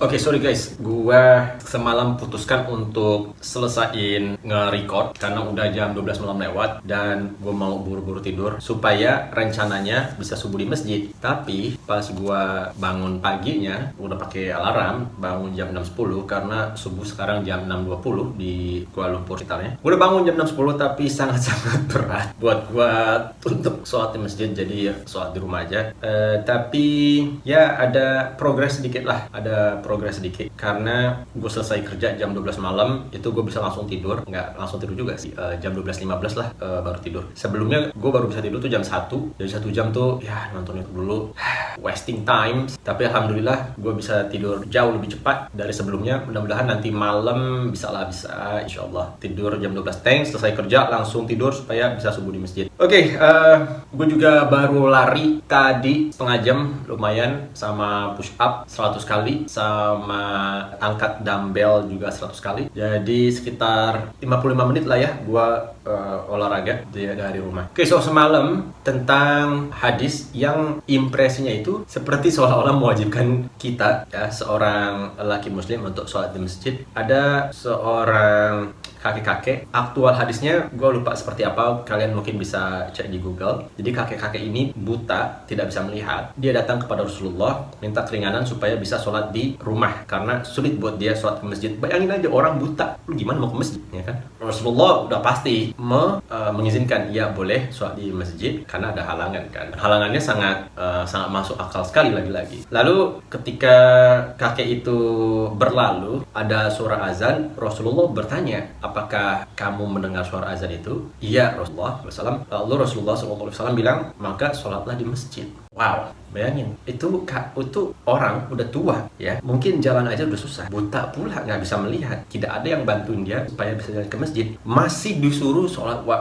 Oke, sorry guys, gua semalam putuskan untuk selesaiin nge-record karena udah jam 12 malam lewat dan gua mau buru-buru tidur supaya rencananya bisa subuh di masjid. Tapi pas gua bangun paginya udah pakai alarm, bangun jam 6.10 karena subuh sekarang jam 6.20 di Kuala Lumpur sekitarnya. Gua udah bangun jam 6.10 tapi sangat-sangat berat buat gua untuk sholat di masjid, jadi ya sholat di rumah aja. Tapi ya ada progres sedikit lah, karena gue selesai kerja jam 12 malam itu gue bisa langsung tidur, nggak langsung tidur juga sih, jam 12.15 lah baru tidur. Sebelumnya gue baru bisa tidur tuh jam 1, jadi 1 jam tuh ya nonton YouTube dulu, wasting time. Tapi alhamdulillah gue bisa tidur jauh lebih cepat dari sebelumnya. Mudah-mudahan nanti malam bisa insyaallah tidur jam 12 selesai kerja langsung tidur supaya bisa subuh di masjid. Oke, gue juga baru lari tadi setengah jam, lumayan, sama push up 100 kali, sama angkat dumbbell juga 100 kali. Jadi sekitar 55 menit lah ya gua olahraga dari rumah. Oke, so semalam tentang hadis yang impresinya itu seperti seolah-olah mewajibkan kita ya, seorang laki muslim untuk sholat di masjid. Ada seorang kakek-kakek, aktual hadisnya gue lupa seperti apa, kalian mungkin bisa cek di Google. Jadi kakek-kakek ini buta, tidak bisa melihat. Dia datang kepada Rasulullah minta keringanan supaya bisa sholat di rumah karena sulit buat dia sholat ke masjid. Bayangin aja orang buta, lu gimana mau ke masjid, ya kan? Rasulullah udah pasti mengizinkan, ya boleh sholat di masjid karena ada halangan kan. Halangannya sangat masuk akal sekali lagi-lagi. Lalu ketika kakek itu berlalu, ada suara azan. Rasulullah bertanya, apakah kamu mendengar suara azan itu? Iya, Rasulullah SAW. Lalu Rasulullah SAW bilang, maka sholatlah di masjid. Wow, bayangin, itu orang udah tua ya, mungkin jalan aja udah susah, buta pula, nggak bisa melihat, tidak ada yang bantuin dia supaya bisa jalan ke masjid, masih disuruh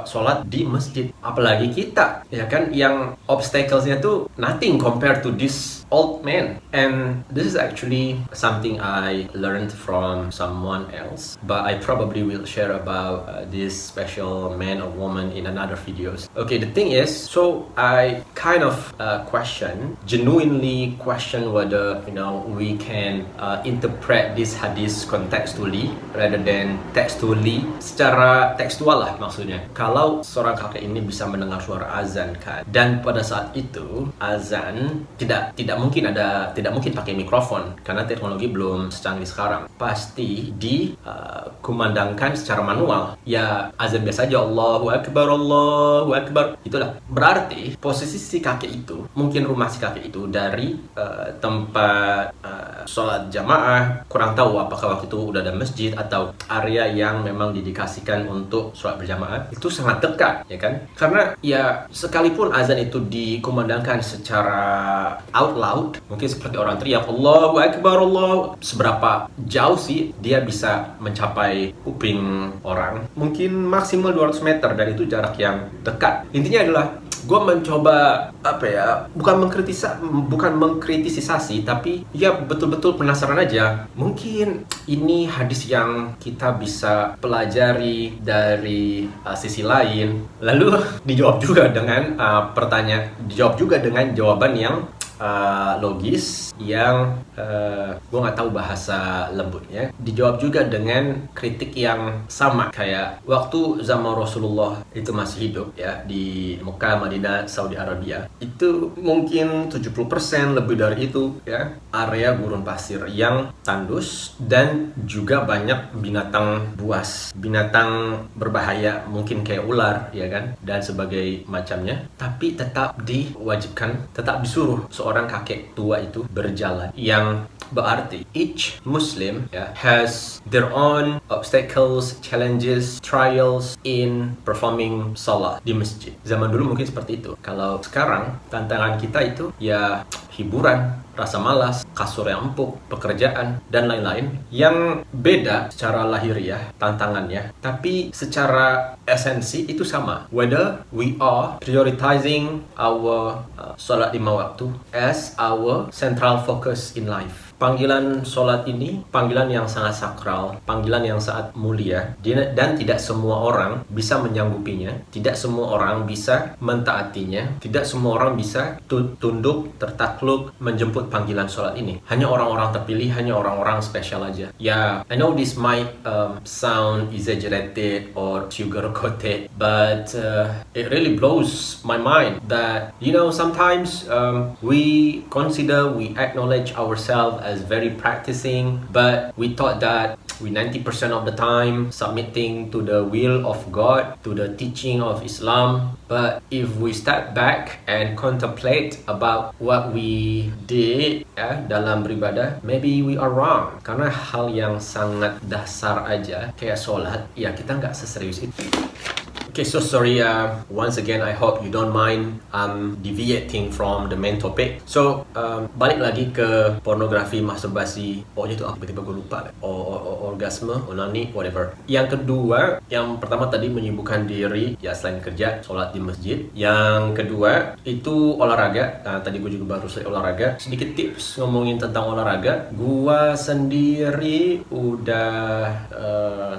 sholat di masjid. Apalagi kita ya kan, yang obstacles-nya tuh nothing compared to this old man. And this is actually something I learned from someone else, but I probably will share about this special man or woman in another videos. Okay, the thing is, so I kind of genuinely question whether we can interpret this hadith contextually rather than textually, secara tekstual lah maksudnya. Kalau seorang kakek ini bisa mendengar suara azan kan, dan pada saat itu azan tidak mungkin pakai mikrofon karena teknologi belum secanggih sekarang, pasti dikumandangkan secara manual ya, azan biasa aja, Allahu Akbar, Allahu Akbar, itulah. Berarti posisi si kakek itu, mungkin rumah si kakek itu dari tempat sholat jamaah, kurang tahu apakah waktu itu udah ada masjid atau area yang memang didedikasikan untuk sholat berjamaah, itu sangat dekat ya kan. Karena ya sekalipun azan itu dikumandangkan secara out loud, mungkin seperti orang teriak Allahu Akbar, Allah, seberapa jauh sih dia bisa mencapai kuping orang? Mungkin maksimal 200 meter, dan itu jarak yang dekat. Intinya adalah gue mencoba bukan mengkritisisasi, tapi ya betul-betul penasaran aja. Mungkin ini hadis yang kita bisa pelajari dari sisi lain. Lalu dijawab juga dengan jawaban yang logis, yang gue nggak tahu bahasa lembutnya. Dijawab juga dengan kritik yang sama kayak waktu zaman Rasulullah itu masih hidup ya, di Mekah, Madinah, Saudi Arabia. Itu mungkin 70% lebih dari itu ya, area gurun pasir yang tandus dan juga banyak binatang buas, binatang berbahaya mungkin kayak ular ya kan, dan sebagai macamnya. Tapi tetap disuruh seorang kakek tua itu berjalan, yang berarti each Muslim has their own obstacles, challenges, trials in performing salat di masjid. Zaman dulu mungkin seperti itu. Kalau sekarang tantangan kita itu ya hiburan, rasa malas, kasur yang empuk, pekerjaan, dan lain-lain, yang beda secara lahiriah tantangannya, tapi secara esensi itu sama. Whether we are prioritizing our salat 5 waktu as our central focus in life. Panggilan sholat ini panggilan yang sangat sakral, panggilan yang sangat mulia, dan tidak semua orang bisa menyanggupinya, tidak semua orang bisa mentaatinya, tidak semua orang bisa tunduk, tertakluk takluk menjemput panggilan sholat ini. Hanya orang-orang terpilih, hanya orang-orang spesial aja. Ya, I know this might sound exaggerated or sugar-coated, but it really blows my mind that, sometimes we acknowledge ourselves as very practicing, but we thought that we 90% of the time submitting to the will of God, to the teaching of Islam. But if we step back and contemplate about what we did dalam beribadah, maybe we are wrong. Karena hal yang sangat dasar aja kayak sholat, ya kita nggak seserius itu. Okay, so sorry. Once again, I hope you don't mind deviating from the main topic. So, balik lagi ke pornografi, masturbasi. Pokoknya itu tiba-tiba gue lupa. Orgasme, onani, whatever. Yang kedua, yang pertama tadi menyibukkan diri, ya selain kerja, sholat di masjid. Yang kedua, itu olahraga. Tadi gue juga baru selesai olahraga. Sedikit tips ngomongin tentang olahraga. Gue sendiri udah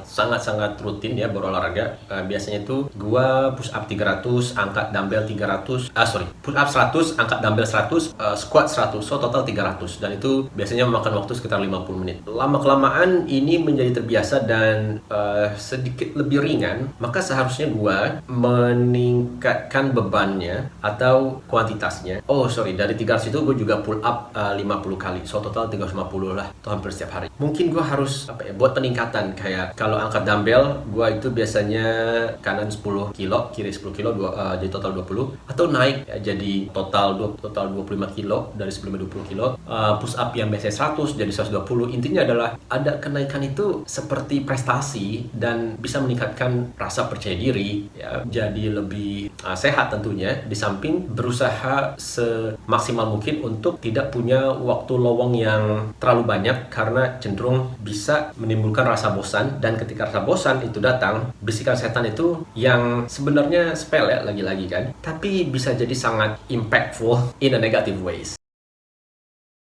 sangat-sangat rutin ya berolahraga. Biasanya itu gua push up 300, angkat dumbbell 300, push up 100, angkat dumbbell 100, squat 100, so total 300. Dan itu biasanya memakan waktu sekitar 50 menit. Lama-kelamaan ini menjadi terbiasa dan sedikit lebih ringan, maka seharusnya gua meningkatkan bebannya atau kuantitasnya. Dari 300 itu gua juga pull up 50 kali, so total 350 lah, itu hampir setiap hari. Mungkin gua harus buat peningkatan, kayak kalau angkat dumbbell gua itu biasanya kanan 10 kilo, kiri 10 kilo, jadi total 20, atau naik ya, jadi total 25 kilo dari sebelumnya 20 kilo. Push up yang biasanya 100 jadi 120. Intinya adalah ada kenaikan itu seperti prestasi dan bisa meningkatkan rasa percaya diri ya, jadi lebih sehat tentunya, di samping berusaha semaksimal mungkin untuk tidak punya waktu lowong yang terlalu banyak, karena cenderung bisa menimbulkan rasa bosan. Dan ketika rasa bosan itu datang, bisikan setan itu yang sebenarnya sepele lagi-lagi kan, tapi bisa jadi sangat impactful in a negative ways.